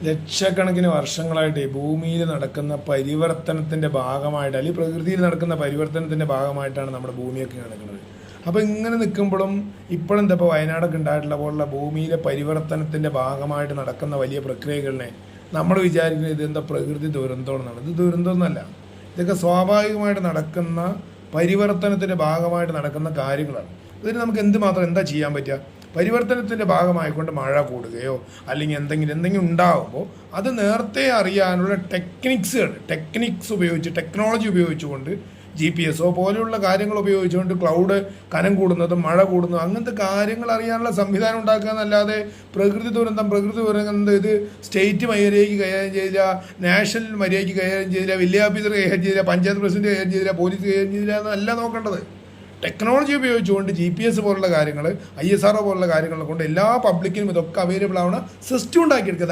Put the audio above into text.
ലക്ഷക്കണക്കിന് വർഷങ്ങളായിട്ട് ഈ ഭൂമിയിൽ നടക്കുന്ന പരിവർത്തനത്തിൻ്റെ ഭാഗമായിട്ട് അല്ലെങ്കിൽ പ്രകൃതിയിൽ നടക്കുന്ന പരിവർത്തനത്തിൻ്റെ ഭാഗമായിട്ടാണ് നമ്മുടെ ഭൂമിയൊക്കെ നടക്കുന്നത്. അപ്പോൾ ഇങ്ങനെ നിൽക്കുമ്പോഴും ഇപ്പോഴെന്താ ഇപ്പോൾ വയനാടൊക്കെ ഉണ്ടായിട്ടുള്ള പോലുള്ള ഭൂമിയിലെ പരിവർത്തനത്തിൻ്റെ ഭാഗമായിട്ട് നടക്കുന്ന വലിയ പ്രക്രിയകളിനെ നമ്മൾ വിചാരിക്കുന്നത് ഇതെന്താ പ്രകൃതി ദുരന്തമെന്നാണ്. ഇത് ദുരന്തമൊന്നുമല്ല. ഇതൊക്കെ സ്വാഭാവികമായിട്ട് നടക്കുന്ന പരിവർത്തനത്തിൻ്റെ ഭാഗമായിട്ട് നടക്കുന്ന കാര്യങ്ങളാണ്. ഇതിന് നമുക്ക് എന്താ ചെയ്യാൻ പറ്റുക? പരിവർത്തനത്തിൻ്റെ ഭാഗമായിക്കൊണ്ട് മഴ കൂടുകയോ അല്ലെങ്കിൽ എന്തെങ്കിലും ഉണ്ടാകുമ്പോൾ അത് നേരത്തെ അറിയാനുള്ള ടെക്നിക്സ് ഉപയോഗിച്ച് ടെക്നോളജി ഉപയോഗിച്ചുകൊണ്ട് GPS പോലെയുള്ള കാര്യങ്ങൾ ഉപയോഗിച്ചുകൊണ്ട് ക്ലൗഡ് കനം കൂടുന്നതും മഴ കൂടുന്നതും അങ്ങനത്തെ കാര്യങ്ങൾ അറിയാനുള്ള സംവിധാനം ഉണ്ടാക്കുക എന്നല്ലാതെ പ്രകൃതി ദുരന്തം ഇത് സ്റ്റേറ്റ് മര്യാദയ്ക്ക് കൈകാര്യം ചെയ്തില്ല, നാഷണൽ മര്യാദയ്ക്ക് കൈകാര്യം ചെയ്തില്ല, വില്ലേജ് ഓഫീസർ കൈകാര്യം ചെയ്തില്ല, പഞ്ചായത്ത് പ്രസിഡന്റ് കൈകാര്യം ചെയ്തില്ല, പോലീസ് കൈകാര്യം ചെയ്തില്ല എന്നല്ല നോക്കേണ്ടത്. ടെക്നോളജി ഉപയോഗിച്ചുകൊണ്ട് GPS പോലുള്ള കാര്യങ്ങൾ, ISRO പോലുള്ള കാര്യങ്ങളെ കൊണ്ട് എല്ലാ പബ്ലിക്കിനും ഇതൊക്കെ അവൈലബിൾ ആവുന്ന സിസ്റ്റം ഉണ്ടാക്കിയെടുക്കുക.